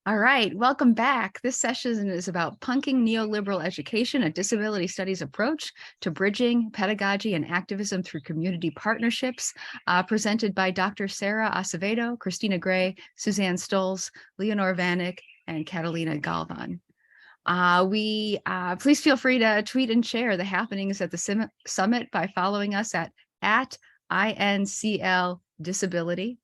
All right, welcome back. This session is about punking neoliberal education, a disability studies approach to bridging pedagogy and activism through community partnerships, presented by Dr. Sara Acevedo, Christina Gray, Suzanne Stolz, Leonor Vanik, and Catalina Galvan. Please feel free to tweet and share the happenings at the summit by following us at INCL Disability.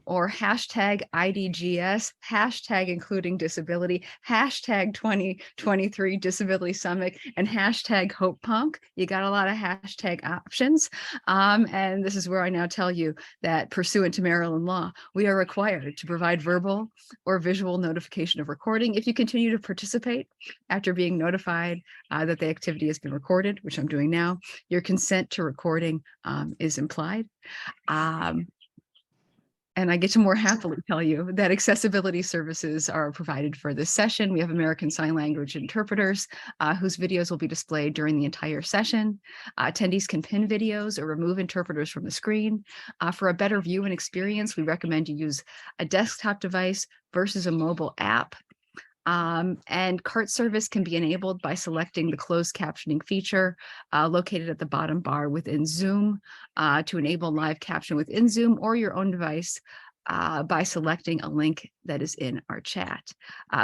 Or hashtag IDGS, hashtag including disability, hashtag 2023 Disability Summit, and hashtag Hope Punk. You got a lot of hashtag options. And this is where I now tell you that pursuant to Maryland law, we are required to provide verbal or visual notification of recording if you continue to participate after being notified that the activity has been recorded, which I'm doing now. Your consent to recording is implied. And I get to more happily tell you that accessibility services are provided for this session. We have American Sign Language interpreters whose videos will be displayed during the entire session. Attendees can pin videos or remove interpreters from the screen. For a better view and experience, we recommend you use a desktop device versus a mobile app. And cart service can be enabled by selecting the closed captioning feature located at the bottom bar within Zoom to enable live caption within Zoom or your own device by selecting a link that is in our chat.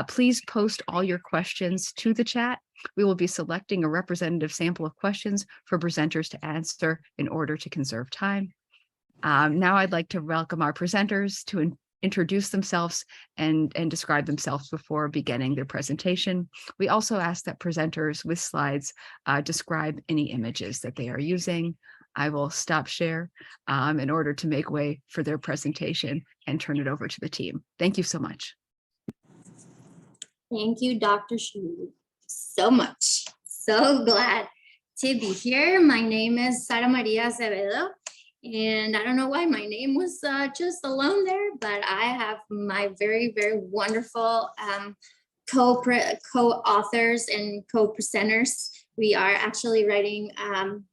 Please post all your questions to the chat. We will be selecting a representative sample of questions for presenters to answer in order to conserve time. Now I'd like to welcome our presenters to introduce themselves and describe themselves before beginning their presentation. We also ask that presenters with slides describe any images that they are using. I will stop share in order to make way for their presentation and turn it over to the team. Thank you so much. Thank you, Dr. Shu, so much. So glad to be here. My name is Sara Maria Acevedo. And I don't know why my name was just alone there, but I have my very, very wonderful co-authors and co-presenters. We are actually writing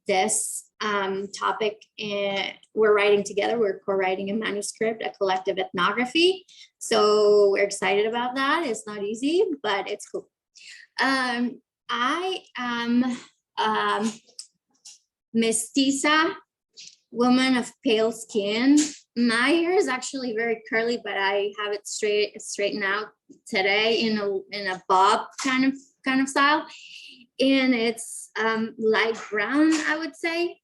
this topic, and we're writing together. We're co-writing a manuscript, a collective ethnography. So we're excited about that. It's not easy, but it's cool. I am mestiza, woman of pale skin. My hair is actually very curly, but I have it straightened out today in a bob kind of style, and it's light brown, I would say.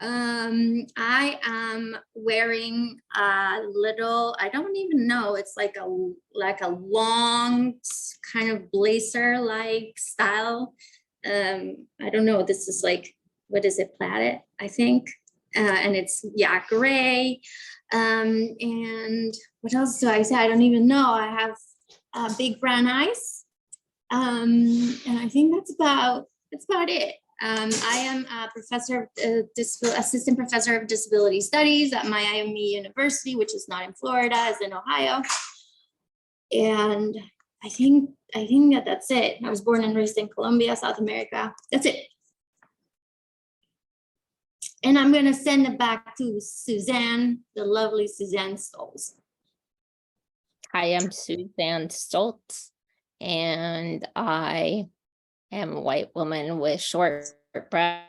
I am wearing a little, I don't even know, it's like a long kind of blazer-like style. I don't know, this is like, what is it, plaited, I think. And it's, yeah, gray. And what else do I say? I don't even know. I have big brown eyes. And I think that's about it. I am a professor, assistant professor of disability studies at Miami University, which is not in Florida, it's in Ohio. And I think that's it. I was born and raised in Colombia, South America. That's it. And I'm going to send it back to Suzanne, the lovely Suzanne Stolz. I am Suzanne Stolz, and I am a white woman with short brown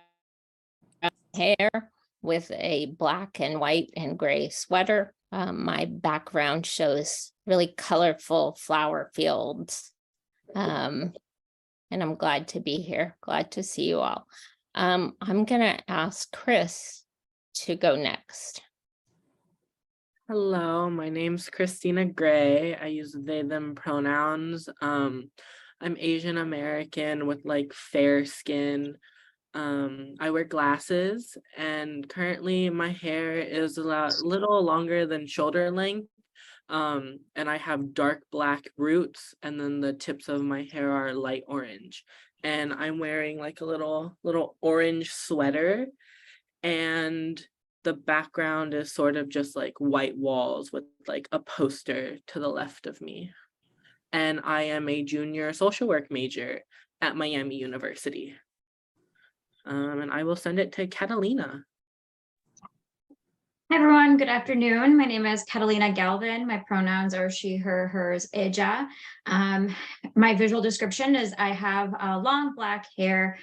hair with a black and white and gray sweater. My background shows really colorful flower fields. And I'm glad to be here. Glad to see you all. I'm gonna ask Chris to go next. Hello, my name's Christina Gray. I use they, them pronouns. I'm Asian American with like fair skin. I wear glasses, and currently my hair is a little longer than shoulder length. And I have dark black roots, and then the tips of my hair are light orange. And I'm wearing like a little orange sweater, and the background is sort of just like white walls with like a poster to the left of me. And I am a junior social work major at Miami University. And I will send it to Catalina. Hi, everyone. Good afternoon. My name is Catalina Galvan. My pronouns are she, her, hers, ella. My visual description is I have long black hair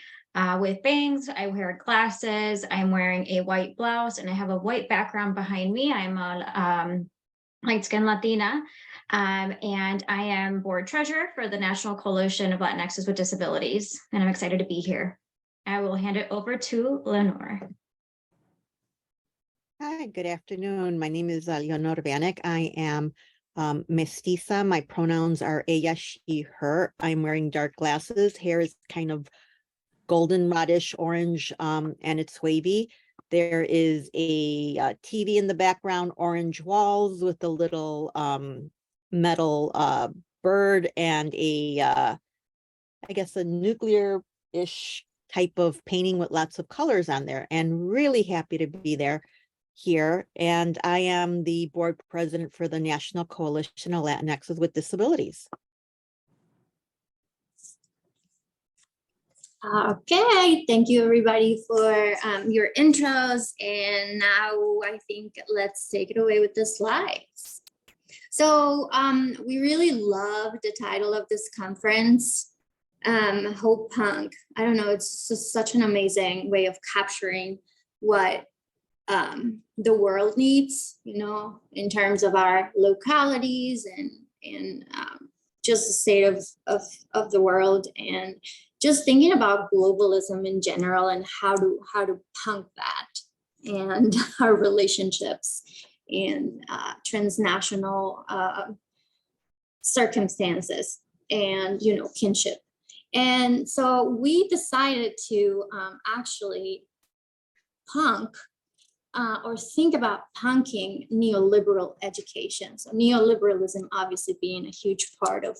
with bangs. I wear glasses. I'm wearing a white blouse and I have a white background behind me. I'm a light-skinned Latina. And I am board treasurer for the National Coalition of Latinxes with Disabilities. And I'm excited to be here. I will hand it over to Leonor. Hi, good afternoon. My name is Leonor Vanik. I am mestiza. My pronouns are ella, she, her. I'm wearing dark glasses. Hair is kind of golden rodish orange and it's wavy. There is a TV in the background, orange walls with a little metal bird and I guess a nuclear-ish type of painting with lots of colors on there, and really happy to be here. And I am the board president for the National Coalition of Latinxes with Disabilities. Okay, thank you everybody for your intros. And now I think let's take it away with the slides. So we really love the title of this conference, Hope Punk. I don't know, it's just such an amazing way of capturing what the world needs, you know, in terms of our localities and just the state of the world, and just thinking about globalism in general and how to punk that, and our relationships and transnational circumstances and, you know, kinship. And so we decided to actually punk or think about punking neoliberal education. So neoliberalism obviously being a huge part of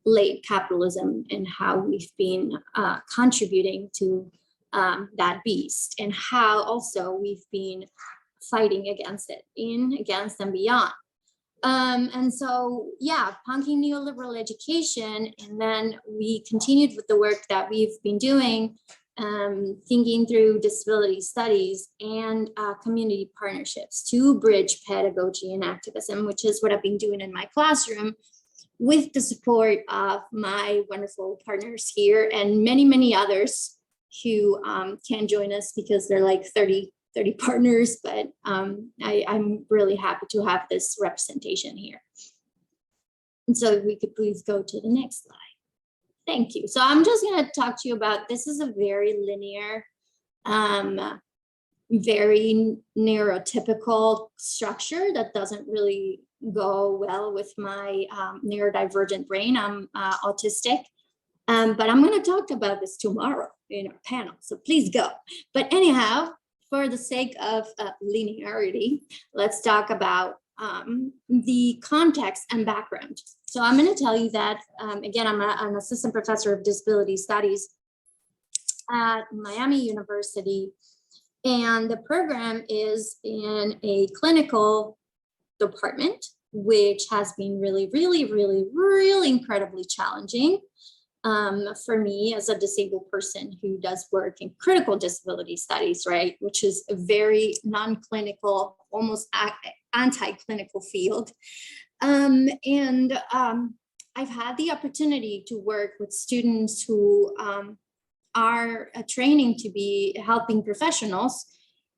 late capitalism and how we've been contributing to that beast, and how also we've been fighting against it, against and beyond. And so, yeah, punking neoliberal education. And then we continued with the work that we've been doing, thinking through disability studies and community partnerships to bridge pedagogy and activism, which is what I've been doing in my classroom with the support of my wonderful partners here and many, many others who can join us because they're like 30 partners, but I'm really happy to have this representation here. And so if we could please go to the next slide. Thank you. So I'm just going to talk to you about, this is a very linear, very neurotypical structure that doesn't really go well with my neurodivergent brain. I'm autistic, but I'm going to talk about this tomorrow in our panel, so please go. But anyhow, for the sake of linearity, let's talk about the context and background. So I'm going to tell you that, again, I'm an assistant professor of disability studies at Miami University, and the program is in a clinical department, which has been really, really, really, really incredibly challenging for me as a disabled person who does work in critical disability studies, right? Which is a very non-clinical, almost anti-clinical field. I've had the opportunity to work with students who are training to be helping professionals,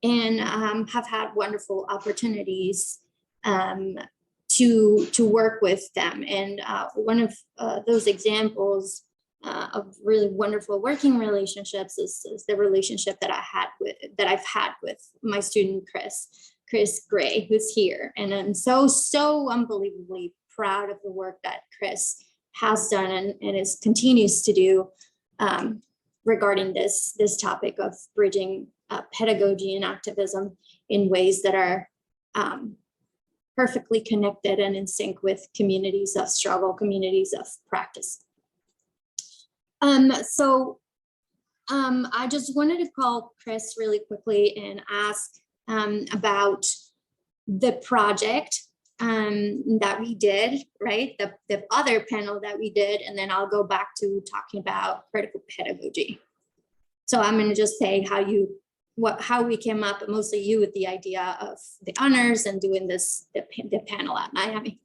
and have had wonderful opportunities to work with them. And one of those examples of really wonderful working relationships is the relationship that I've had with my student Chris Gray, who's here. And I'm so unbelievably proud of the work that Chris has done and continues to do regarding this topic of bridging pedagogy and activism in ways that are perfectly connected and in sync with communities of struggle, communities of practice. I just wanted to call Chris really quickly and ask about the project that we did, right? The other panel that we did, and then I'll go back to talking about critical pedagogy. So I'm going to just say how you how we came up, mostly you, with the idea of the honors and doing the panel at Miami.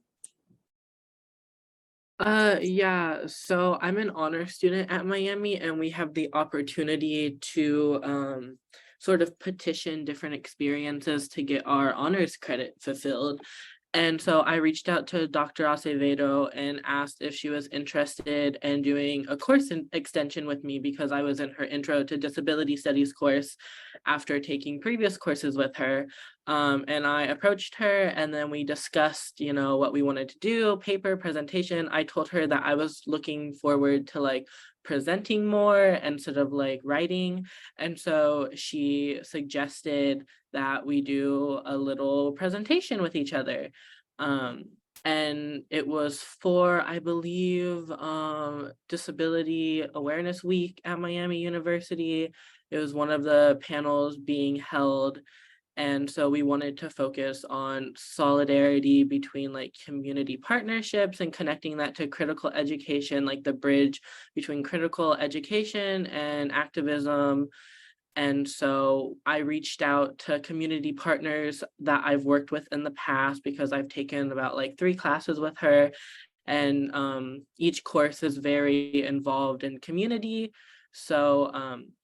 Yeah, so I'm an honor student at Miami, and we have the opportunity to sort of petition different experiences to get our honors credit fulfilled. And so I reached out to Dr. Acevedo and asked if she was interested in doing a course extension with me, because I was in her Intro to Disability Studies course after taking previous courses with her. And I approached her, and then we discussed, you know, what we wanted to do, paper, presentation. I told her that I was looking forward to like presenting more instead of like writing. And so she suggested that we do a little presentation with each other. And it was for, I believe, Disability Awareness Week at Miami University. It was one of the panels being held. And so we wanted to focus on solidarity between like community partnerships and connecting that to critical education, like the bridge between critical education and activism. And so I reached out to community partners that I've worked with in the past, because I've taken about like 3 classes with her, and each course is very involved in community. So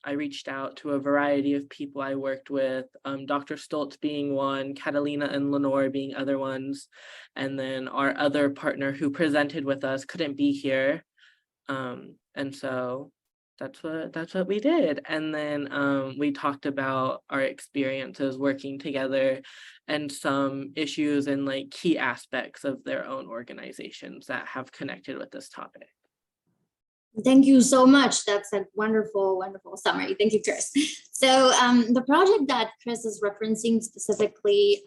I reached out to a variety of people I worked with, Dr. Stolz being one, Catalina and Leonor being other ones, and then our other partner who presented with us couldn't be here. And so that's what we did. And then we talked about our experiences working together and some issues and like key aspects of their own organizations that have connected with this topic. Thank you so much. That's a wonderful, wonderful summary. Thank you, Chris. So the project that Chris is referencing specifically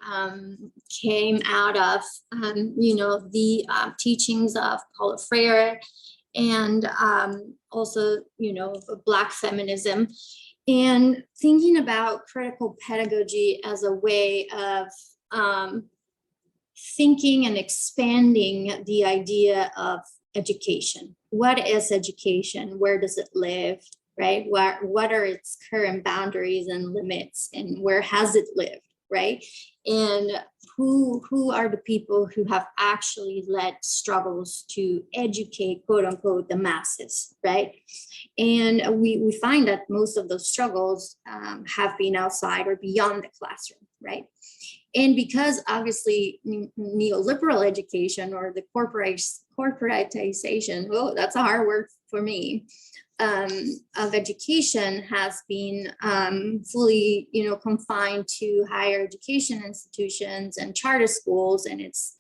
came out of, the teachings of Paulo Freire, and also, Black feminism, and thinking about critical pedagogy as a way of thinking and expanding the idea of education. What is education? Where does it live, right? What are its current boundaries and limits, and where has it lived, right? And who are the people who have actually led struggles to educate, quote unquote, the masses, right? And we find that most of those struggles have been outside or beyond the classroom, right? And because obviously neoliberal education, or the corporatization, oh, that's a hard word for me, of education has been fully, confined to higher education institutions and charter schools, and it's,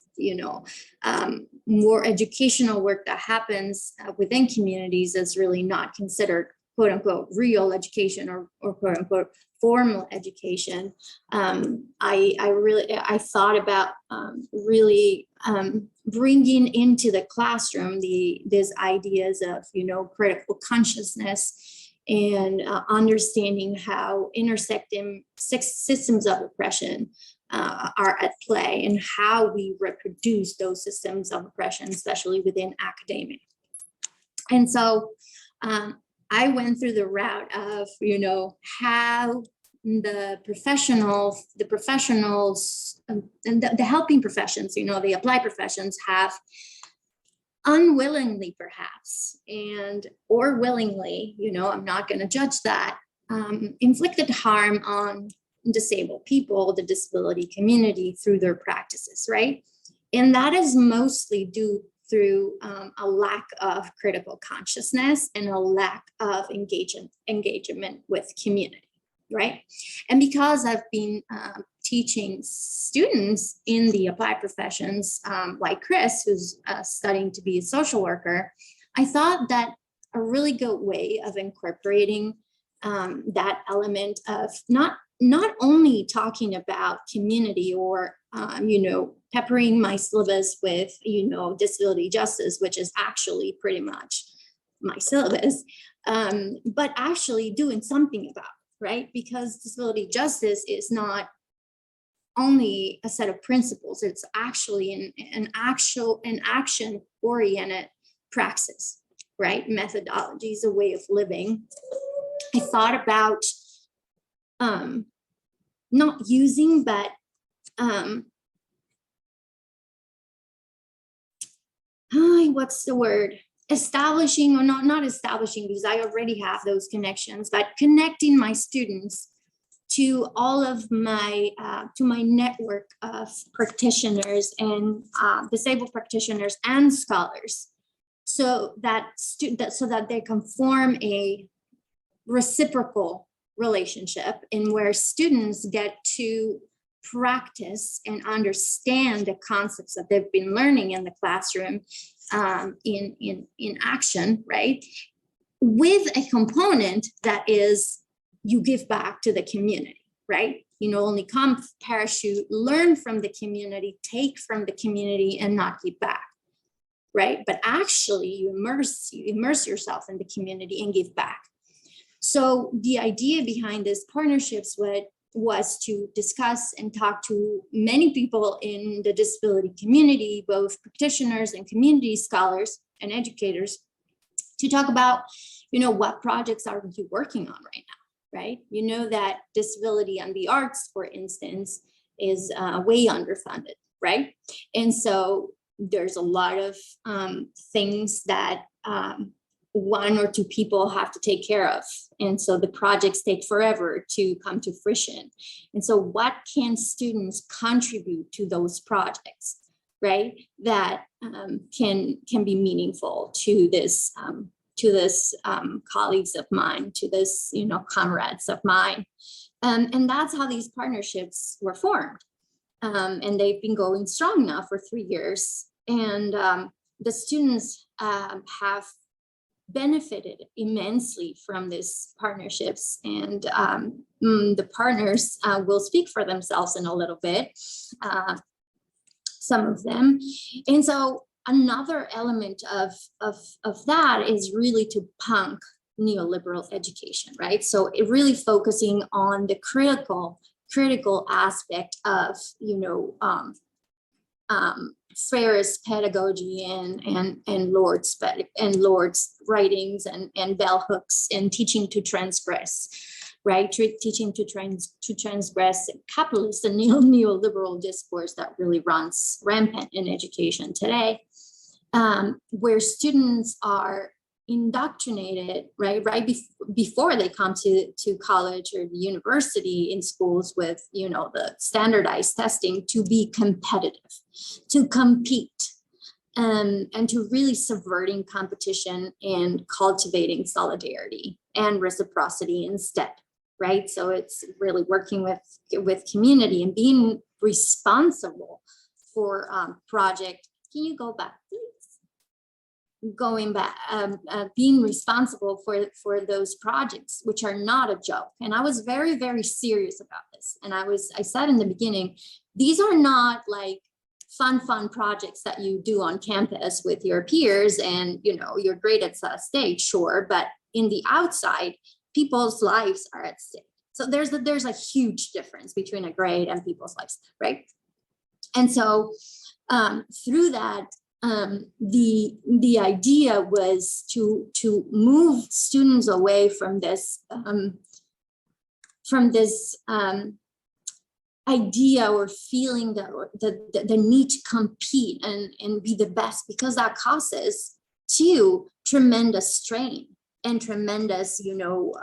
more educational work that happens within communities is really not considered, quote unquote, real education, or quote unquote formal education. I thought about really bringing into the classroom these ideas of, critical consciousness, and understanding how intersecting systems of oppression are at play, and how we reproduce those systems of oppression, especially within academia. And so I went through the route of, how the professionals and the helping professions, the applied professions, have unwillingly perhaps, or willingly, I'm not going to judge that, inflicted harm on disabled people, the disability community, through their practices, right? And that is mostly due through a lack of critical consciousness and a lack of engagement with community, right? And because I've been teaching students in the applied professions, like Chris, who's studying to be a social worker, I thought that a really good way of incorporating that element of not only talking about community, or peppering my syllabus with disability justice, which is actually pretty much my syllabus, but actually doing something about it, right? Because disability justice is not only a set of principles, it's actually an action-oriented praxis, right? Methodology is a way of living. I thought about not using, but what's the word? Establishing, or not establishing, because I already have those connections, but connecting my students to all of my to my network of practitioners and disabled practitioners and scholars, so that they can form a reciprocal relationship in where students get to practice and understand the concepts that they've been learning in the classroom in action, right? With a component that is you give back to the community, right? You know, only come, parachute, learn from the community, take from the community, and not give back, right? But actually you immerse yourself in the community and give back. So the idea behind this partnerships was to discuss and talk to many people in the disability community, both practitioners and community scholars and educators, to talk about, you know, what projects are you working on right now, right? You know that disability and the arts, for instance, is way underfunded, right? And so there's a lot of things that one or two people have to take care of. And so the projects take forever to come to fruition. And so what can students contribute to those projects, right? That can be meaningful to this colleagues of mine, to this, you know, comrades of mine. And that's how these partnerships were formed. And they've been going strong now for 3 years. And the students have benefited immensely from these partnerships, and the partners will speak for themselves in a little bit, some of them. And so another element of that is really to punk neoliberal education, right? So it really focusing on the critical aspect of, you know, Frere's pedagogy and Lord's writings and bell hooks and teaching to transgress, right? Teaching to transgress capitalist and neoliberal discourse that really runs rampant in education today, where students are indoctrinated, right before they come to college or the university, in schools with, you know, the standardized testing, to be competitive, to compete, and to really subverting competition and cultivating solidarity and reciprocity instead, right? So it's really working with community and being responsible for project. Can you go back, please? Going back, being responsible for those projects, which are not a joke. And I was very, very serious about this. And I said in the beginning, these are not like fun projects that you do on campus with your peers and, you know, you're great at stage, sure, but in the outside, people's lives are at stake. So there's a huge difference between a grade and people's lives, right? And so through that, the idea was to move students away from this idea or feeling that the need to compete and be the best, because that causes tremendous strain and tremendous, you know,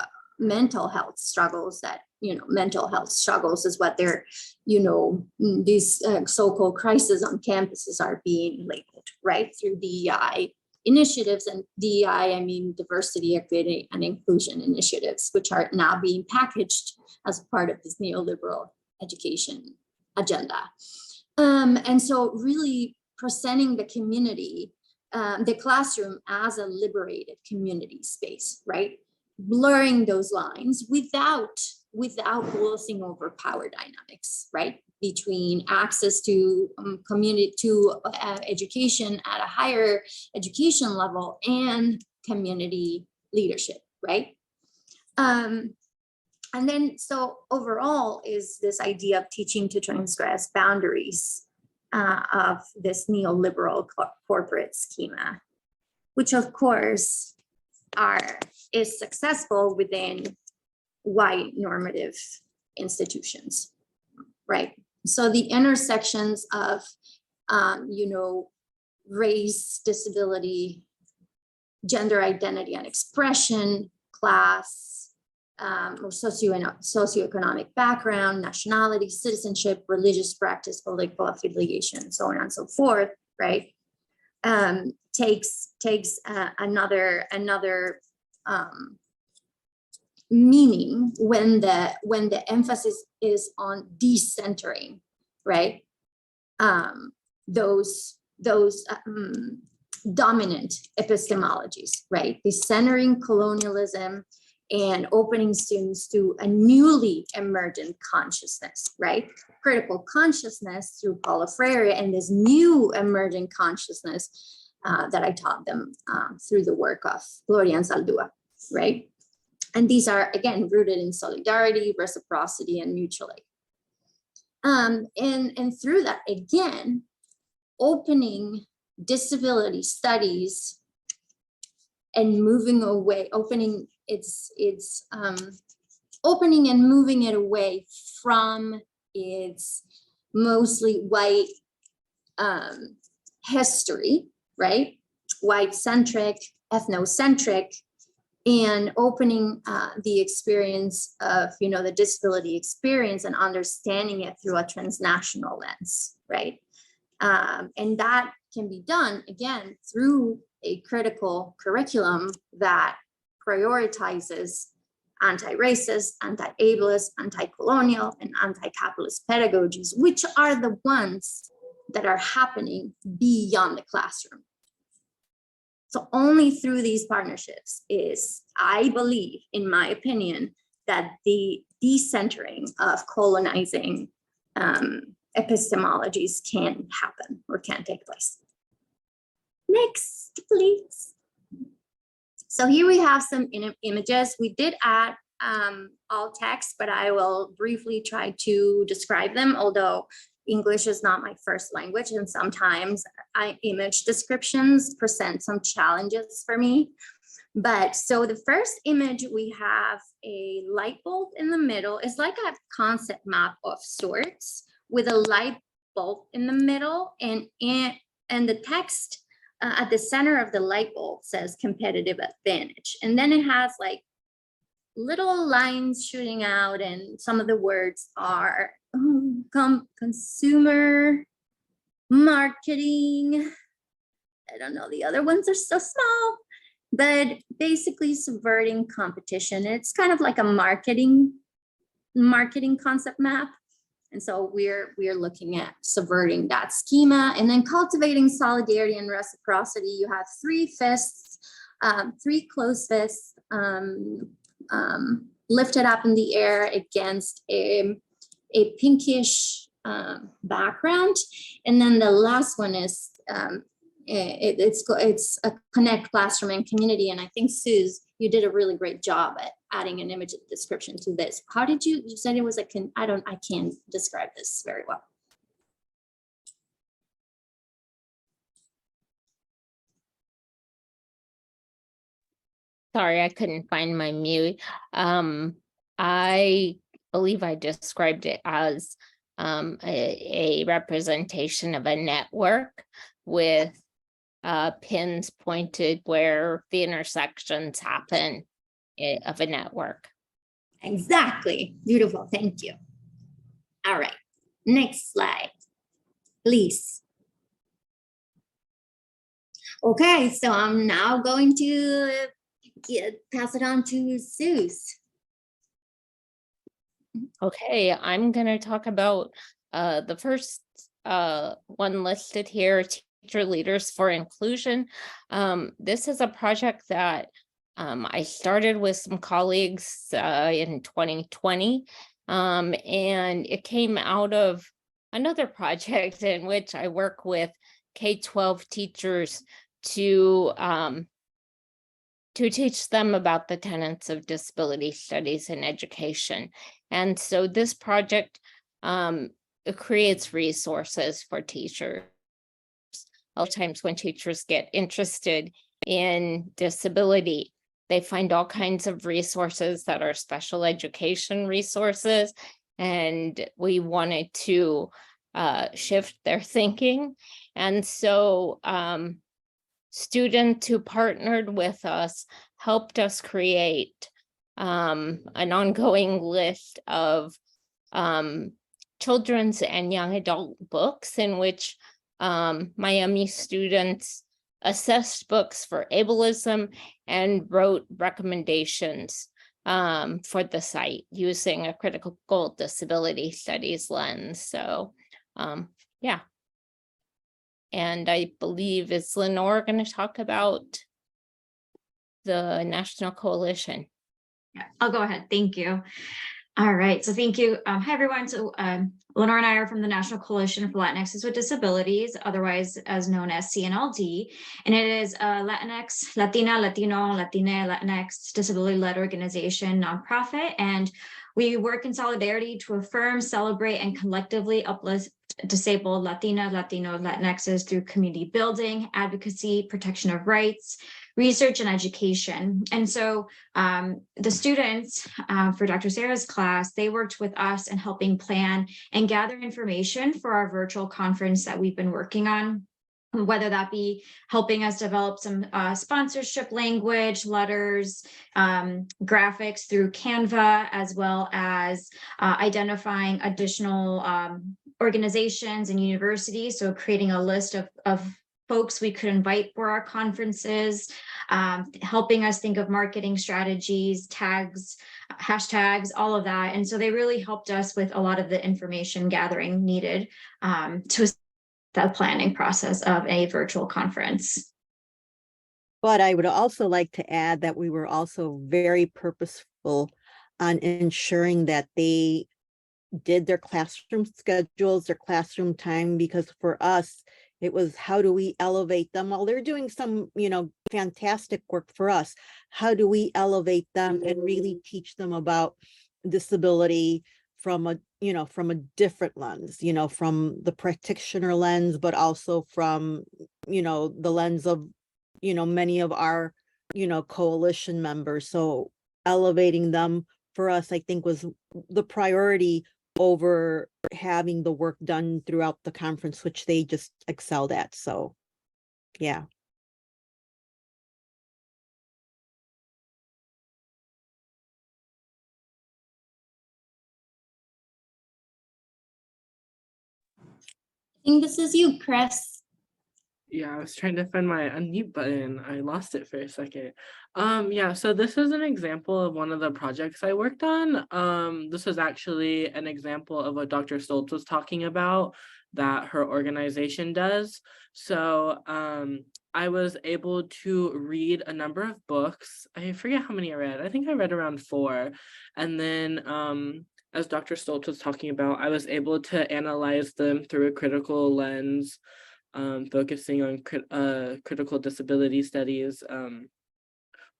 mental health struggles. That, you know, mental health struggles is what they're, you know, these so-called crises on campuses are being labeled, right, through DEI initiatives. And DEI, I mean diversity, equity, and inclusion initiatives, which are now being packaged as part of this neoliberal education agenda. And so really presenting the community, the classroom as a liberated community space, right? Blurring those lines without glossing over power dynamics, right? Between access to community, to education at a higher education level and community leadership, right? And then, so overall is this idea of teaching to transgress boundaries of this neoliberal corporate schema, which of course is successful within white normative institutions, right? So the intersections of, you know, race, disability, gender identity and expression, class, or socioeconomic background, nationality, citizenship, religious practice, political affiliation, so on and so forth, right? Takes another meaning when the emphasis is on decentering, right? Those dominant epistemologies, right? Decentering colonialism and opening students to a newly emergent consciousness, right? Critical consciousness through Paulo Freire and this new emergent consciousness that I taught them through the work of Gloria and Saldúa, right? And these are, again, rooted in solidarity, reciprocity, and mutual aid. And through that, again, opening disability studies and moving away, opening and moving it away from its mostly white history, right? White-centric, ethnocentric, and opening the experience of, you know, the disability experience and understanding it through a transnational lens, right? And that can be done, again, through a critical curriculum that prioritizes anti-racist, anti-ableist, anti-colonial, and anti-capitalist pedagogies, which are the ones that are happening beyond the classroom. So only through these partnerships is, I believe, in my opinion, that the decentering of colonizing epistemologies can happen or can take place. Next, please. So here we have some images. We did add all text, but I will briefly try to describe them, although English is not my first language, and sometimes image descriptions present some challenges for me. But so the first image, we have a light bulb in the middle. It's like a concept map of sorts with a light bulb in the middle, and the text at the center of the light bulb says competitive advantage. And then it has like little lines shooting out, and some of the words are consumer marketing. I don't know, the other ones are so small, but basically subverting competition. It's kind of like a marketing concept map. And so we're looking at subverting that schema, and then cultivating solidarity and reciprocity. You have three fists, three closed fists lifted up in the air against a pinkish background. And then the last one is it's a connect classroom and community. And I think, Suze, you did a really great job at adding an image description to this. How did you said it was I can't describe this very well. Sorry, I couldn't find my mute. I believe I described it as a representation of a network with pins pointed where the intersections happen of a network. Exactly. Beautiful. Thank you. All right. Next slide, please. Okay, so I'm now going to pass it on to Suze. Okay, I'm going to talk about the first one listed here, Teacher Leaders for Inclusion. This is a project that I started with some colleagues in 2020, and it came out of another project in which I work with K-12 teachers to teach them about the tenets of disability studies in education. And so this project it creates resources for teachers. A lot of times when teachers get interested in disability, they find all kinds of resources that are special education resources. And we wanted to shift their thinking. And so students who partnered with us helped us create an ongoing list of children's and young adult books in which Miami students assessed books for ableism and wrote recommendations for the site using a critical disability studies lens. So yeah. And I believe, is Leonor going to talk about the National Coalition? Yeah, I'll go ahead. Thank you. All right. So thank you. Hi, everyone. So Leonor and I are from the National Coalition for Latinxes with Disabilities, otherwise as known as CNLD. And it is a Latinx, Latina, Latino, Latina, Latinx disability-led organization, nonprofit. And we work in solidarity to affirm, celebrate, and collectively uplift disabled Latina, Latino, Latinxes through community building, advocacy, protection of rights, research, and education. And so the students for Dr. Sara's class, they worked with us in helping plan and gather information for our virtual conference that we've been working on, whether that be helping us develop some sponsorship language, letters, graphics through Canva, as well as identifying additional organizations and universities. So creating a list of folks we could invite for our conferences, helping us think of marketing strategies, tags, hashtags, all of that. And so they really helped us with a lot of the information gathering needed to the planning process of a virtual conference. But I would also like to add that we were also very purposeful on ensuring that they did their classroom schedules, their classroom time, because for us, it was how do we elevate them while they're doing some, fantastic work for us? How do we elevate them and really teach them about disability from a different lens, from the practitioner lens, but also from, the lens of, many of our, coalition members. So elevating them for us, I think, was the priority over having the work done throughout the conference, which they just excelled at. So, yeah. I think this is you, Chris. Yeah, I was trying to find my unmute button. I lost it for a second. Yeah, so this is an example of one of the projects I worked on. This was actually an example of what Dr. Stolz was talking about that her organization does. So I was able to read a number of books. I forget how many I read. I think I read around 4. And then as Dr. Stolz was talking about, I was able to analyze them through a critical lens, focusing on critical disability studies,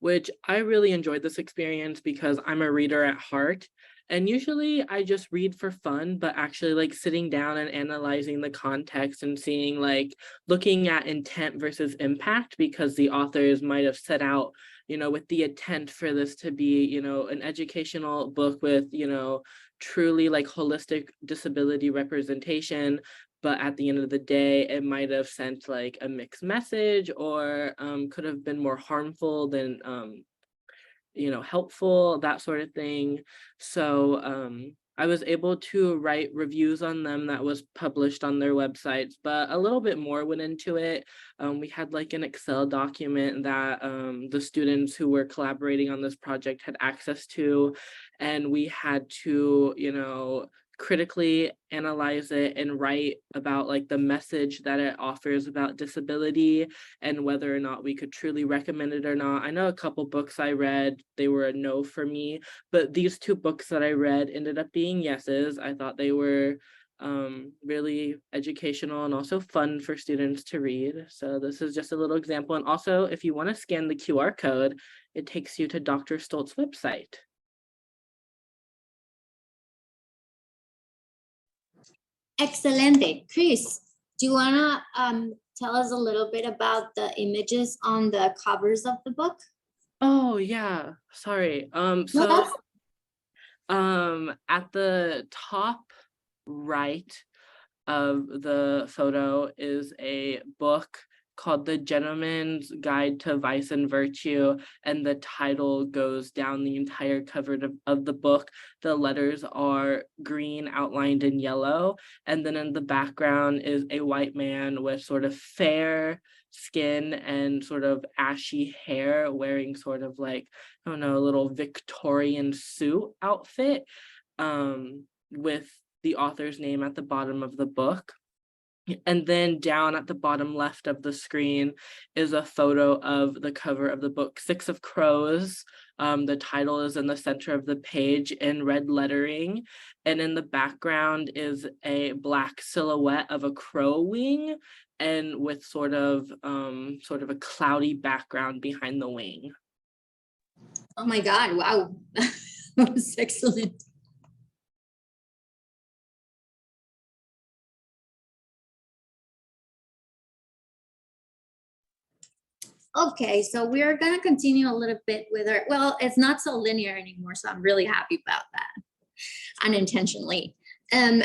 which I really enjoyed this experience because I'm a reader at heart. And usually I just read for fun, but actually like sitting down and analyzing the context and seeing looking at intent versus impact, because the authors might have set out, with the intent for this to be, an educational book with, truly holistic disability representation. But at the end of the day, it might have sent a mixed message, or could have been more harmful than helpful, that sort of thing. So I was able to write reviews on them that was published on their websites, but a little bit more went into it. We had an Excel document that the students who were collaborating on this project had access to, and we had to, critically analyze it and write about the message that it offers about disability and whether or not we could truly recommend it or not. I know a couple books I read, they were a no for me, but these 2 books that I read ended up being yeses. I thought they were really educational and also fun for students to read. So this is just a little example. And also, if you want to scan the QR code, it takes you to Dr. Stolz's website. Excelente. Chris, do you want to tell us a little bit about the images on the covers of the book? Oh yeah, sorry. No, So that's- at the top right of the photo is a book called The Gentleman's Guide to Vice and Virtue, and the title goes down the entire cover of the book. The letters are green outlined in yellow, and then in the background is a white man with sort of fair skin and sort of ashy hair, wearing sort of like, I don't know, a little Victorian suit outfit, with the author's name at the bottom of the book. And then down at the bottom left of the screen is a photo of the cover of the book, Six of Crows. The title is in the center of the page in red lettering. And in the background is a black silhouette of a crow wing, and with sort of a cloudy background behind the wing. oh my God, wow. That was excellent. Okay, so we are going to continue a little bit with our, well, it's not so linear anymore, so I'm really happy about that, unintentionally.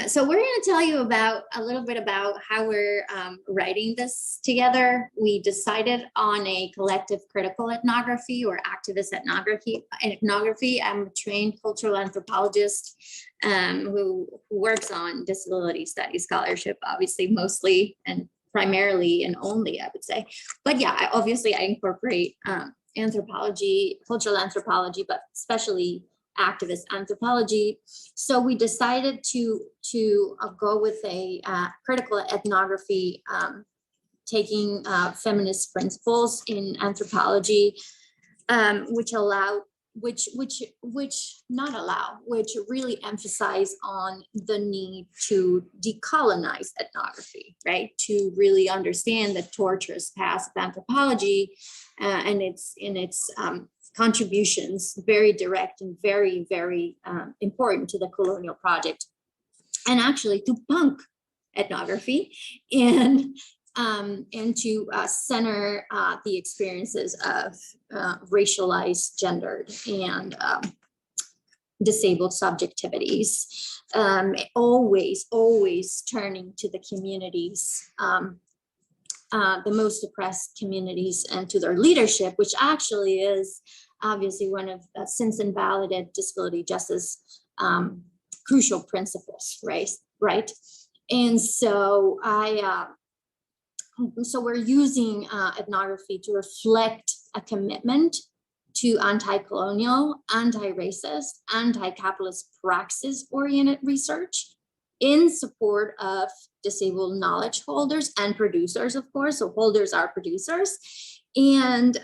So we're going to tell you about a little bit about how we're writing this together. We decided on a collective critical ethnography or activist ethnography. I'm a trained cultural anthropologist who works on disability studies scholarship, obviously, mostly and primarily and only, I would say. But yeah, obviously I incorporate anthropology, cultural anthropology, but especially activist anthropology. So we decided to go with a critical ethnography, taking feminist principles in anthropology, which really emphasize on the need to decolonize ethnography, right? To really understand the torturous past of anthropology and its contributions, very direct and very, very important to the colonial project, and actually to punk ethnography and to center the experiences of racialized, gendered, and disabled subjectivities, always turning to the communities, the most oppressed communities, and to their leadership, which actually is obviously one of since invalidated disability justice crucial principles, right? And so so we're using ethnography to reflect a commitment to anti-colonial, anti-racist, anti-capitalist praxis-oriented research in support of disabled knowledge holders and producers, of course. So holders are producers, and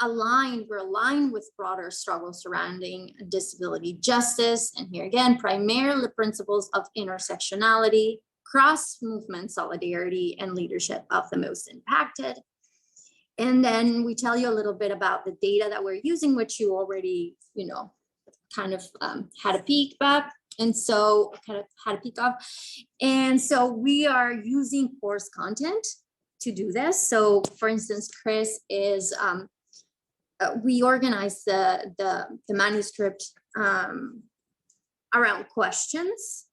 we're aligned with broader struggles surrounding disability justice. And here again, primarily the principles of intersectionality, cross-movement solidarity, and leadership of the most impacted. And then we tell you a little bit about the data that we're using, which you already, kind of had a peek back. And so kind of had a peek of. And so we are using course content to do this. So for instance, Chris is, we organize the manuscript around questions.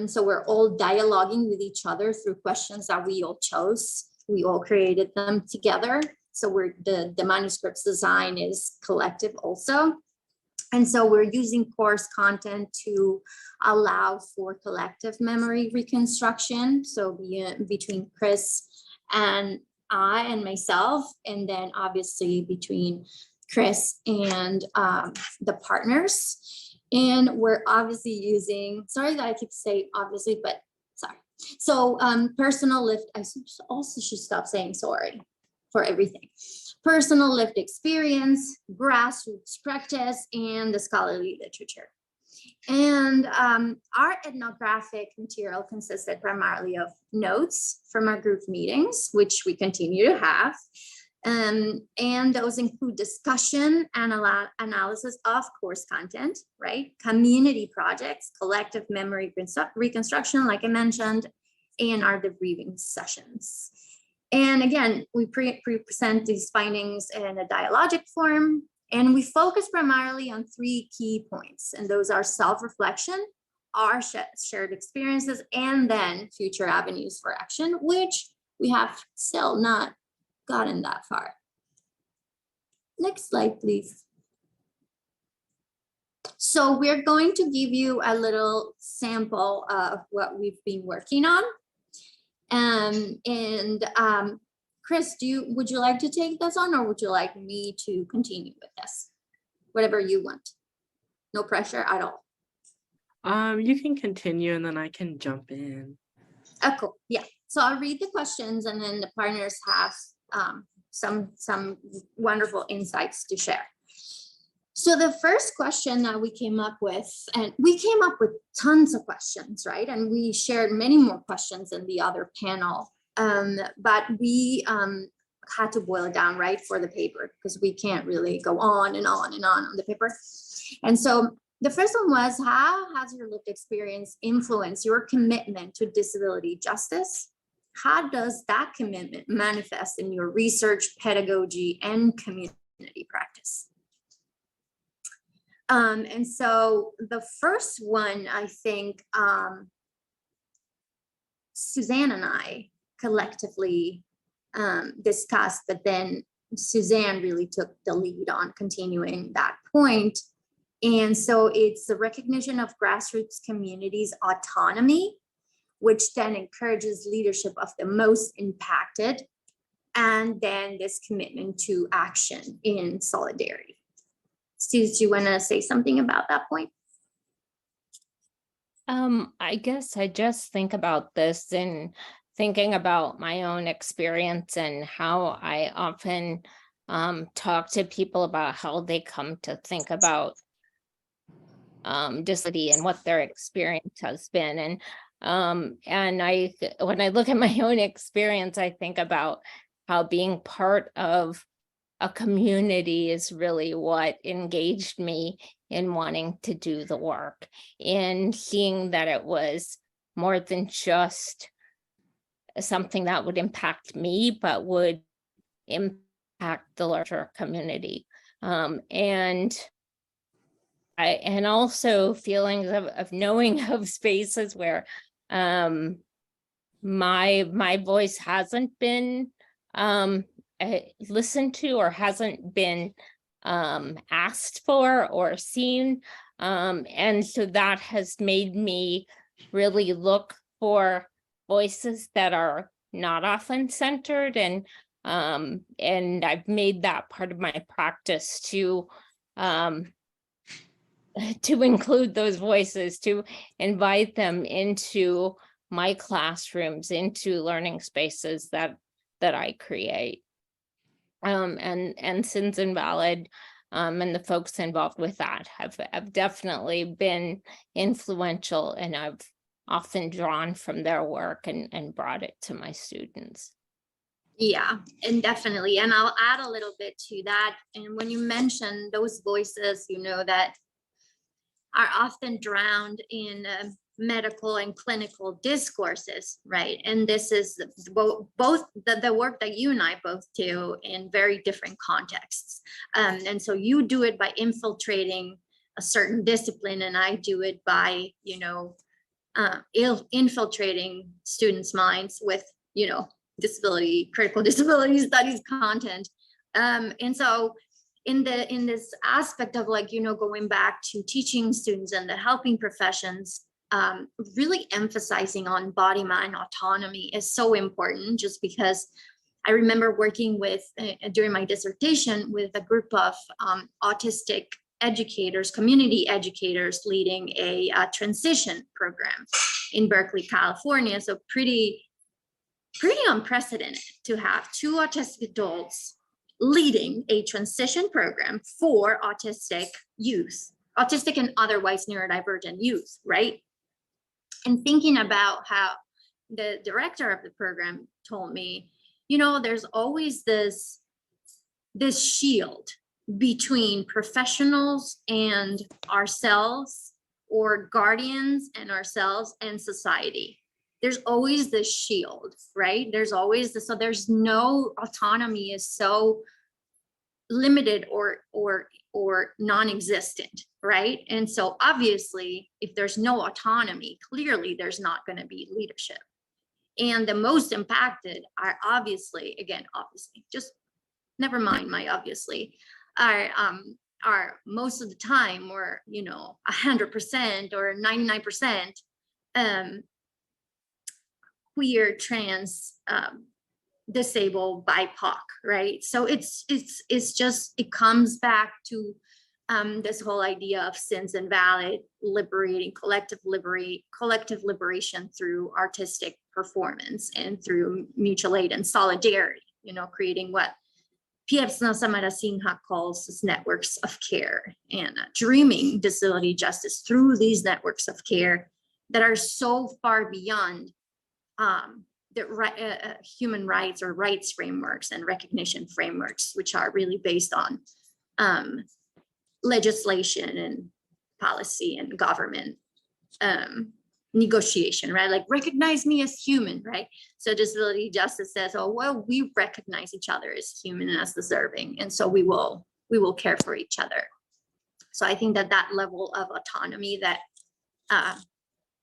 So we're all dialoguing with each other through questions that we all chose. We all created them together. So the manuscript's design is collective also. And so we're using course content to allow for collective memory reconstruction. So between Chris and I and myself, and then obviously between Chris and the partners. And we're obviously using, sorry that I keep saying obviously, but sorry. So personal lived, I also should stop saying sorry for everything. Personal lived experience, grassroots practice, and the scholarly literature. And our ethnographic material consisted primarily of notes from our group meetings, which we continue to have. And those include discussion and analysis of course content, right? Community projects, collective memory reconstruction, like I mentioned, and our debriefing sessions. And again, we present these findings in a dialogic form, And we focus primarily on 3 key points, and those are self-reflection, our shared experiences, and then future avenues for action, which we have still not gotten that far. Next slide, please. So we're going to give you a little sample of what we've been working on. Chris, would you like to take this on, or would you like me to continue with this? Whatever you want. No pressure at all. You can continue and then I can jump in. Oh, cool. Yeah. So I'll read the questions and then the partners have some wonderful insights to share. So the first question that we came up with, and we came up with tons of questions, right? And we shared many more questions in the other panel, but we had to boil it down, right, for the paper, because we can't really go on and on and on the paper. And so the first one was, how has your lived experience influenced your commitment to disability justice? How does that commitment manifest in your research, pedagogy, and community practice? And so the first one, I think, Suzanne and I collectively discussed, but then Suzanne really took the lead on continuing that point. And so it's the recognition of grassroots communities' autonomy, which then encourages leadership of the most impacted, and then this commitment to action in solidarity. Suze, do you want to say something about that point? I guess I just think about this in thinking about my own experience and how I often talk to people about how they come to think about disability and what their experience has been. And when I look at my own experience, I think about how being part of a community is really what engaged me in wanting to do the work, and seeing that it was more than just something that would impact me, but would impact the larger community. And also feelings of knowing of spaces where my voice hasn't been listened to or hasn't been asked for or seen. And so that has made me really look for voices that are not often centered. And I've made that part of my practice to include those voices, to invite them into my classrooms, into learning spaces that I create. And Sins Invalid and the folks involved with that have definitely been influential, and I've often drawn from their work and brought it to my students. Yeah, and definitely. And I'll add a little bit to that. And when you mention those voices, you know, that are often drowned in medical and clinical discourses, right? And this is both the work that you and I both do in very different contexts. And so you do it by infiltrating a certain discipline, and I do it by, you know, infiltrating students' minds with, you know, critical disability studies content. And so in this aspect of, like, you know, going back to teaching students and the helping professions, really emphasizing on body mind autonomy is so important, just because I remember working with during my dissertation with a group of autistic educators, community educators, leading a transition program in Berkeley, California. So pretty unprecedented to have 2 autistic adults leading a transition program for autistic youth, autistic and otherwise neurodivergent youth, right? And thinking about how the director of the program told me, you know, there's always this shield between professionals and ourselves, or guardians and ourselves and society. There's always this shield, right? There's always this, so there's no autonomy is so limited or non-existent, right? And so obviously, if there's no autonomy, clearly there's not going to be leadership. And the most impacted are obviously, just never mind my obviously, are most of the time, or 100% or 99% queer, trans, disabled, BIPOC, right? So it's just, it comes back to this whole idea of sins invalid, liberating, collective liberation through artistic performance and through mutual aid and solidarity, creating what P.F. Samara Singha calls networks of care, and dreaming disability justice through these networks of care that are so far beyond the human rights or rights frameworks and recognition frameworks, which are really based on legislation and policy and government negotiation, right? Like, recognize me as human, right? So disability justice says, oh, well, we recognize each other as human and as deserving, and so we will care for each other. So I think that level of autonomy that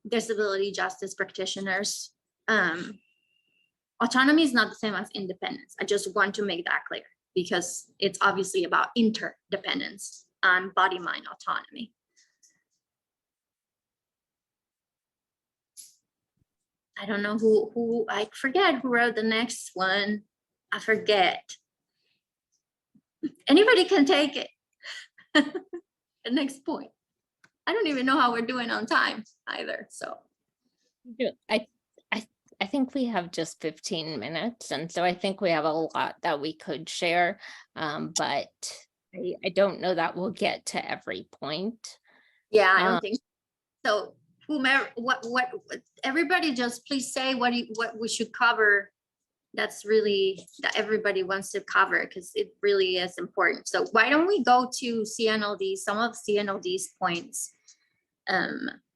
disability justice practitioners, autonomy is not the same as independence. I just want to make that clear, because it's obviously about interdependence on body-mind autonomy. I don't know who I forget who wrote the next one. I forget. Anybody can take it. The next point. I don't even know how we're doing on time either. So I think we have just 15 minutes, and so I think we have a lot that we could share, but I don't know that we'll get to every point. yeah, I don't think so. Whomever, what everybody just please say what we should cover. That's really that everybody wants to cover, because it really is important. So why don't we go to CNLD, some of CNLD's points,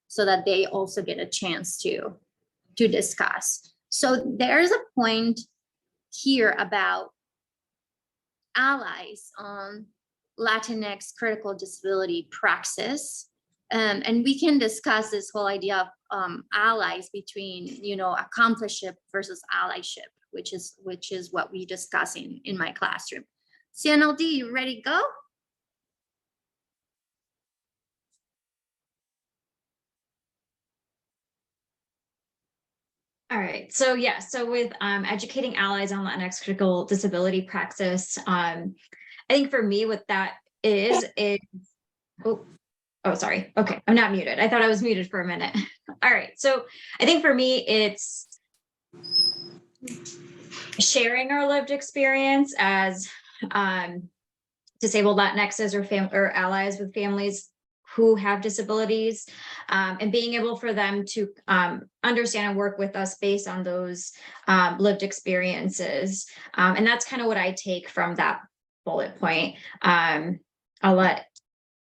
so that they also get a chance to discuss. So there's a point here about allies on Latinx critical disability praxis. And we can discuss this whole idea of allies between, accompliceship versus allyship, which is what we discuss in my classroom. CNLD, you ready to go? All right, so yeah, so with educating allies on Latinx critical disability praxis, I think for me what that is oh, sorry. Okay, I'm not muted. I thought I was muted for a minute. All right, so I think for me it's sharing our lived experience as disabled Latinxes or allies with families who have disabilities, and being able for them to understand and work with us based on those lived experiences. And that's kind of what I take from that bullet point. I'll let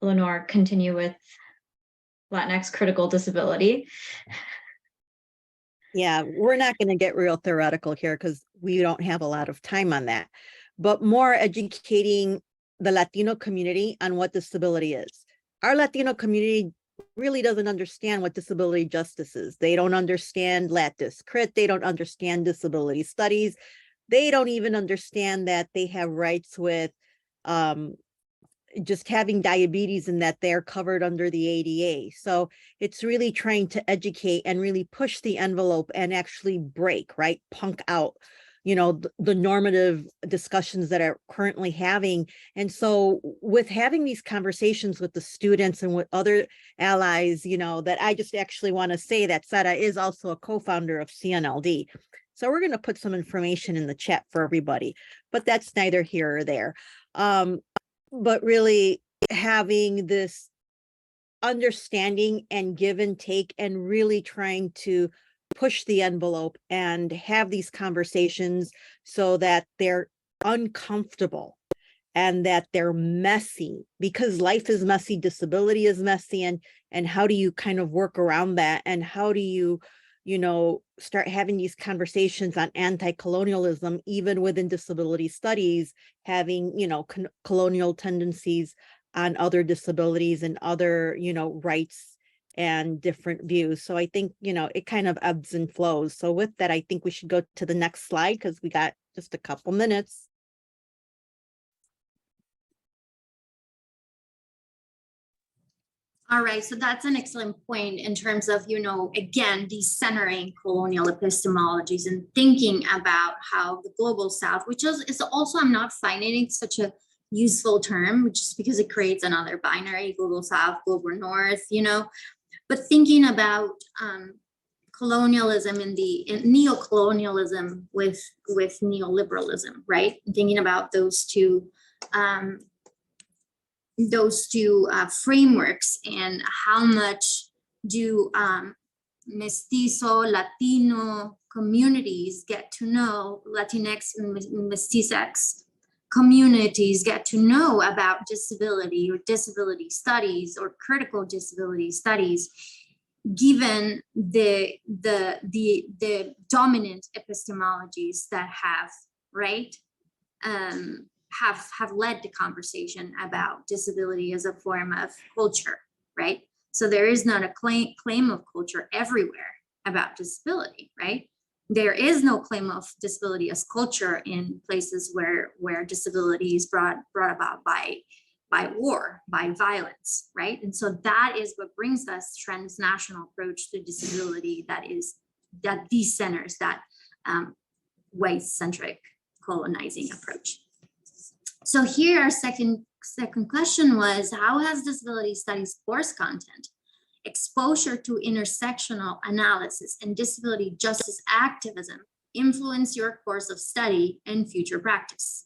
Leonor continue with Latinx critical disability. Yeah, we're not going to get real theoretical here because we don't have a lot of time on that, but more educating the Latino community on what disability is. Our Latino community really doesn't understand what disability justice is. They don't understand Latdis Crit. They don't understand disability studies. They don't even understand that they have rights with just having diabetes and that they're covered under the ADA. So it's really trying to educate and really push the envelope and actually break, right? Punk out, the normative discussions that are currently having. And so with having these conversations with the students and with other allies, that I just actually want to say that Sara is also a co-founder of CNLD. So we're going to put some information in the chat for everybody, but that's neither here or there. But really having this understanding and give and take and really trying to push the envelope and have these conversations so that they're uncomfortable and that they're messy, because life is messy, disability is messy, and how do you kind of work around that, and how do you you know, start having these conversations on anti-colonialism, even within disability studies, having, you know, colonial tendencies on other disabilities and other, you know, rights and different views. So I think, you know, it kind of ebbs and flows. So with that, I think we should go to the next slide because we got just a couple minutes. All right, so that's an excellent point in terms of, you know, again, decentering colonial epistemologies and thinking about how the global South, which is also, I'm not finding it such a useful term, just because it creates another binary, global South, global North, you know, but thinking about colonialism in neo-colonialism with neoliberalism, right? Thinking about those two frameworks and how much do mestizo, Latino communities get to know, Latinx and Mestizax communities get to know about disability or disability studies or critical disability studies, given the dominant epistemologies that have, right? Have led the conversation about disability as a form of culture, right? So there is not a claim of culture everywhere about disability, right? There is no claim of disability as culture in places where disability is brought about by war, by violence, right? And so that is what brings us transnational approach to disability that decenters that white-centric colonizing approach. So here our second question was, how has disability studies course content, exposure to intersectional analysis and disability justice activism influence your course of study and future practice?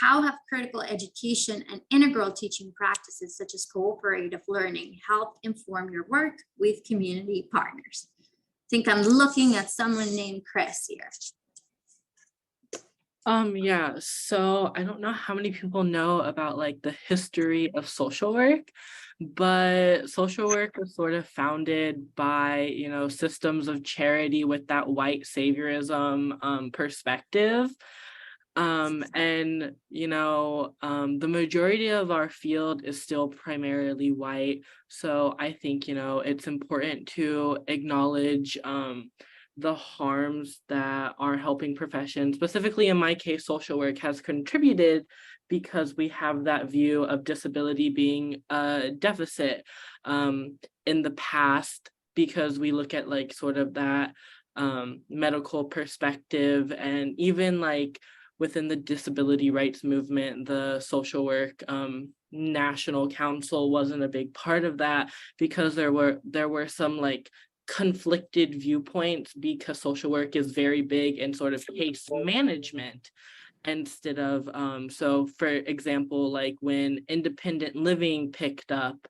How have critical education and integral teaching practices such as cooperative learning helped inform your work with community partners? I think I'm looking at someone named Chris here. Yeah, so I don't know how many people know about like the history of social work, but social work was sort of founded by, you know, systems of charity with that white saviorism perspective. And, you know, the majority of our field is still primarily white. So I think, you know, it's important to acknowledge the harms that our helping profession, specifically in my case, social work, has contributed, because we have that view of disability being a deficit in the past, because we look at like sort of that medical perspective, and even like within the disability rights movement, the social work national council wasn't a big part of that, because there were some like conflicted viewpoints, because social work is very big in sort of case management instead of so for example, like when independent living picked up,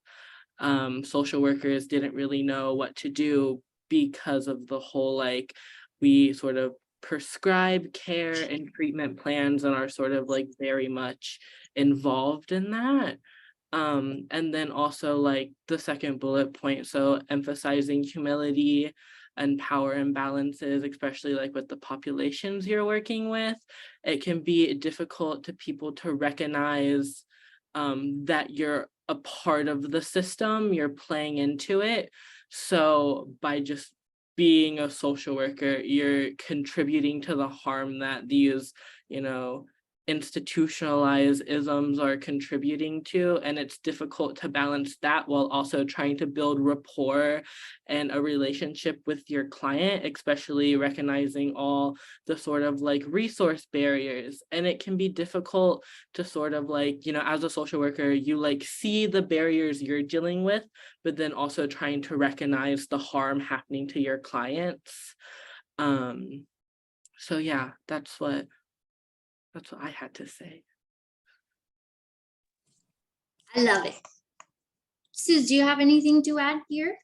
social workers didn't really know what to do, because of the whole like we sort of prescribe care and treatment plans and are sort of like very much involved in that. And then also like the second bullet point, so emphasizing humility and power imbalances, especially like with the populations you're working with, it can be difficult to people to recognize that you're a part of the system, you're playing into it. So by just being a social worker, you're contributing to the harm that these, you know, institutionalized isms are contributing to, and it's difficult to balance that while also trying to build rapport and a relationship with your client, especially recognizing all the sort of like resource barriers. And it can be difficult to sort of like, you know, as a social worker, you like see the barriers you're dealing with, but then also trying to recognize the harm happening to your clients. So yeah, that's what I had to say. I love it. Suze, do you have anything to add here?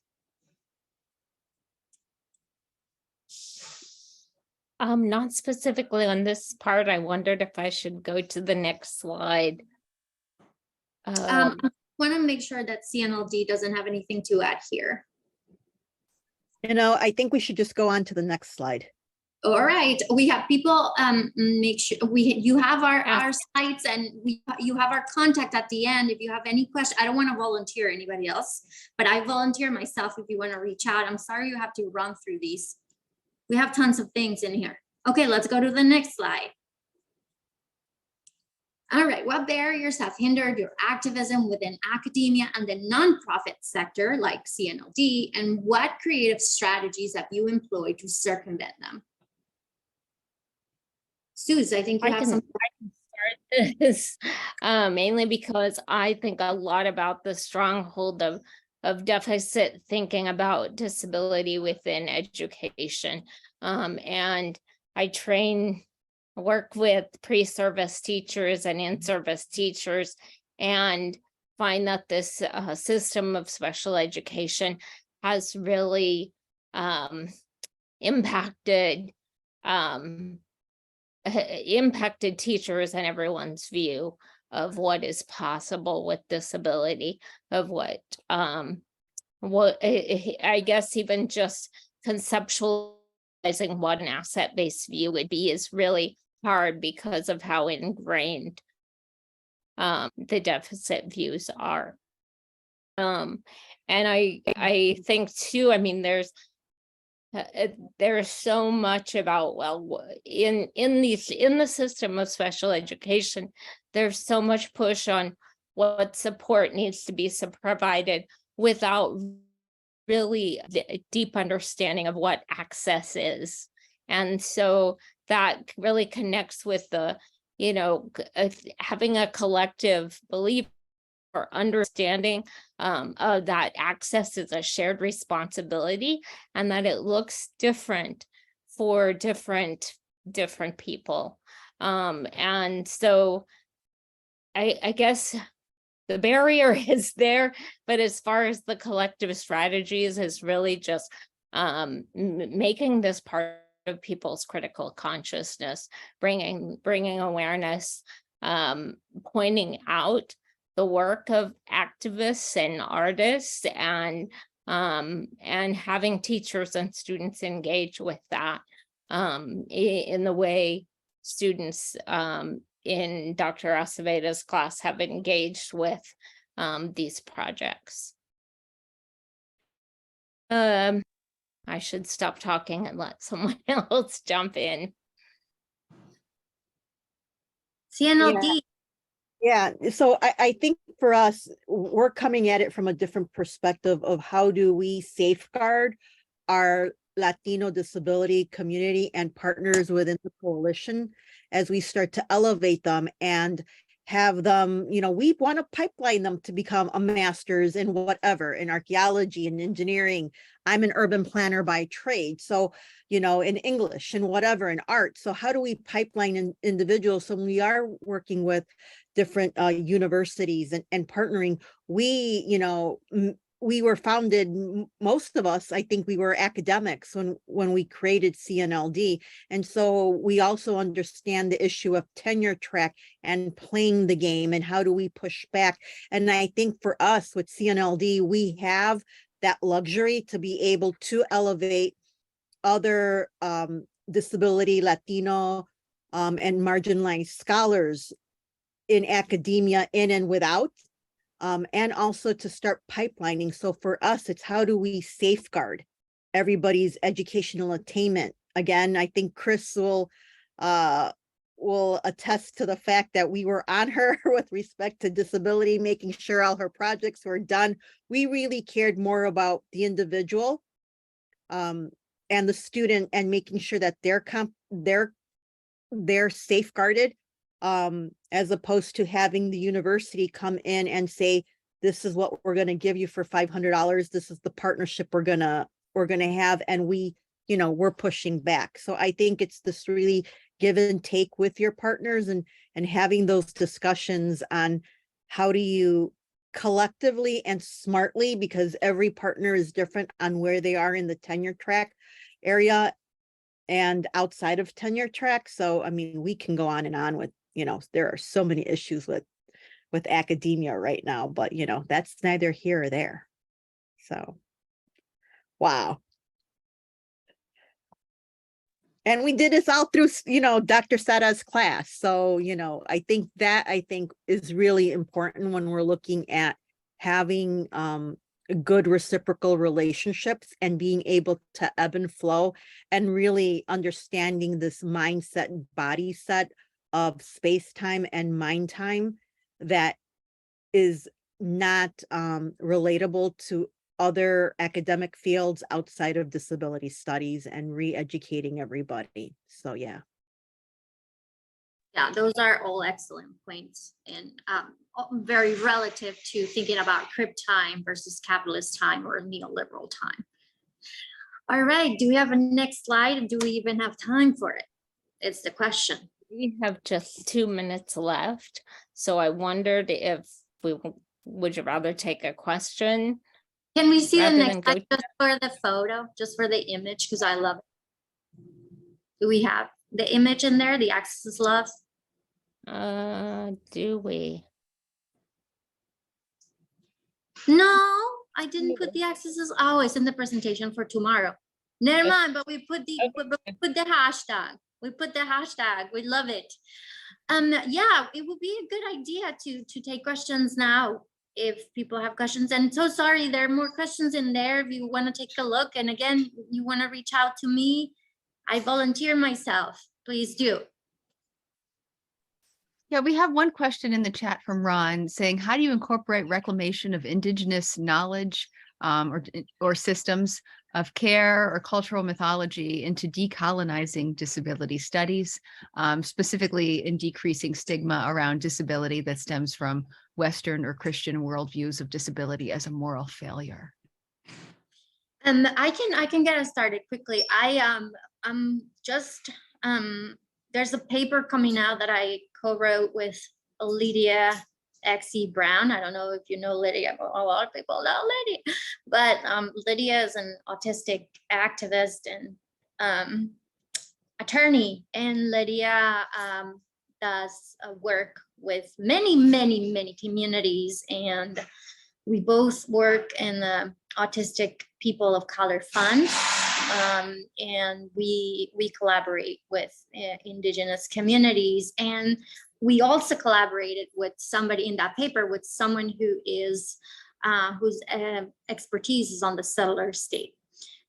Not specifically on this part. I wondered if I should go to the next slide. I want to make sure that CNLD doesn't have anything to add here. You know, I think we should just go on to the next slide. All right, we have people, make sure you have our sites, and you have our contact at the end. If you have any question, I don't want to volunteer anybody else, but I volunteer myself if you want to reach out. I'm sorry you have to run through these. We have tons of things in here. Okay, let's go to the next slide. All right, what barriers have hindered your activism within academia and the nonprofit sector like CNLD, and what creative strategies have you employed to circumvent them? Suze, I think you have some. I can start this mainly because I think a lot about the stronghold of deficit thinking about disability within education. And I work with pre-service teachers and in-service teachers, and find that this system of special education has really impacted teachers and everyone's view of what is possible with disability, of what I guess even just conceptualizing what an asset-based view would be is really hard because of how ingrained the deficit views are. And I think too, I mean, there's so much about, well, in the system of special education, there's so much push on what support needs to be provided without really deep understanding of what access is. And so that really connects with the, having a collective belief or understanding that access is a shared responsibility, and that it looks different for different people. And so I guess the barrier is there, but as far as the collective strategies is really just making this part of people's critical consciousness, bringing awareness, pointing out the work of activists and artists, and having teachers and students engage with that in the way students in Dr. Acevedo's class have engaged with these projects. I should stop talking and let someone else jump in. CNLD. Yeah, so I think for us, we're coming at it from a different perspective of how do we safeguard our Latino disability community and partners within the coalition as we start to elevate them and have them, we want to pipeline them to become a master's in whatever, in archaeology and engineering. I'm an urban planner by trade. So, in English and whatever, in art. So how do we pipeline individuals? So when we are working with different universities and partnering, we were founded, most of us, I think we were academics when we created CNLD. And so we also understand the issue of tenure track and playing the game and how do we push back. And I think for us with CNLD, we have that luxury to be able to elevate other disability, Latino, and marginalized scholars in academia, in and without, and also to start pipelining. So for us, it's how do we safeguard everybody's educational attainment? Again, I think Chris will attest to the fact that we were on her with respect to disability, making sure all her projects were done. We really cared more about the individual and the student, and making sure that they're safeguarded, as opposed to having the university come in and say, this is what we're going to give you for $500. This is the partnership we're gonna have, and we're pushing back. So I think it's this really give and take with your partners, and having those discussions on how do you collectively and smartly, because every partner is different on where they are in the tenure track area and outside of tenure track. So, I mean, we can go on and on with, there are so many issues with academia right now, but that's neither here or there. So, wow. And we did this all through, Dr. Sara's class. So, I think is really important when we're looking at having good reciprocal relationships and being able to ebb and flow and really understanding this mindset and body set of space time and mind time that is not relatable to other academic fields outside of disability studies and re-educating everybody. So yeah. Yeah, those are all excellent points and very relative to thinking about crib time versus capitalist time or neoliberal time. All right, do we have a next slide and do we even have time for it? It's the question. We have just 2 minutes left. So I wondered if would you rather take a question? Can we see the Rather next than go slide just for the photo, just for the image, because I love it. Do we have the image in there, the axis is love? Do we? No, I didn't put the axis is, oh, it's in the presentation for tomorrow. Never mind, but we put the hashtag. We put the hashtag, we love it. Yeah, it would be a good idea to take questions now if people have questions. And so sorry, there are more questions in there if you want to take a look. And again, you want to reach out to me, I volunteer myself, please do. Yeah, we have one question in the chat from Ron saying, how do you incorporate reclamation of indigenous knowledge or systems of care or cultural mythology into decolonizing disability studies, specifically in decreasing stigma around disability that stems from Western or Christian worldviews of disability as a moral failure? I can get us started quickly. There's a paper coming out that I co-wrote with Lydia X.E. Brown. I don't know if you know Lydia, but a lot of people know Lydia. But Lydia is an autistic activist and attorney, and Lydia does work with many communities, and we both work in the Autistic People of Color Fund. And we collaborate with indigenous communities, and we also collaborated with somebody in that paper with someone who is whose expertise is on the settler state.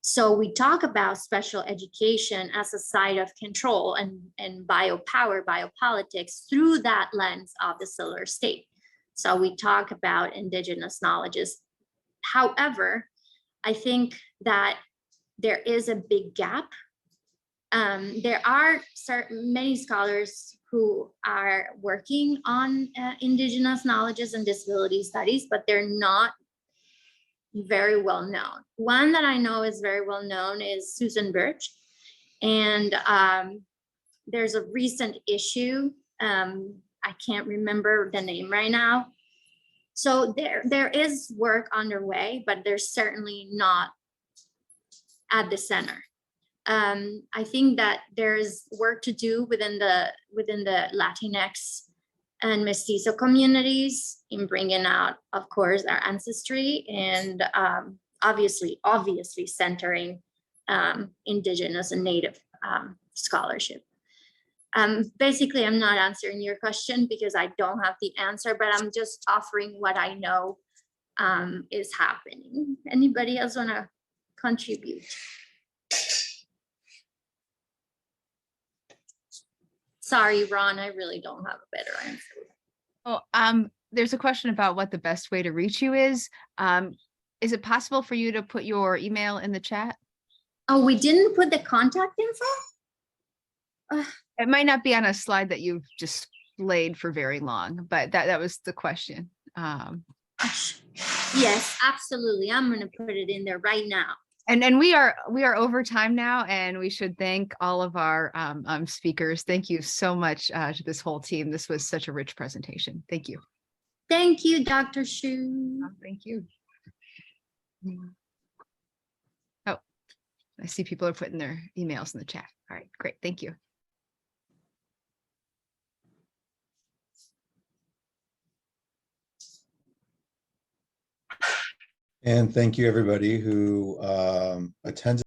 So we talk about special education as a site of control and biopower, biopolitics through that lens of the settler state. So we talk about indigenous knowledges. However, I think that there is a big gap. There are many scholars who are working on indigenous knowledges and disability studies, but they're not very well known. One that I know is very well known is Susan Birch. And there's a recent issue. I can't remember the name right now. So there is work underway, but there's certainly not at the center. I think that there's work to do within the Latinx and Mestizo communities in bringing out, of course, our ancestry and obviously centering indigenous and native scholarship. Basically, I'm not answering your question because I don't have the answer, but I'm just offering what I know is happening. Anybody else want to contribute? Sorry, Ron, I really don't have a better answer. Oh, there's a question about what the best way to reach you is. Is it possible for you to put your email in the chat? Oh, we didn't put the contact info? It might not be on a slide that you've displayed for very long, but that was the question. Yes, absolutely. I'm going to put it in there right now. And we are over time now, and we should thank all of our speakers. Thank you so much to this whole team. This was such a rich presentation. Thank you. Thank you, Dr. Shu. Thank you. Oh, I see people are putting their emails in the chat. All right, great. Thank you. And thank you, everybody who attended.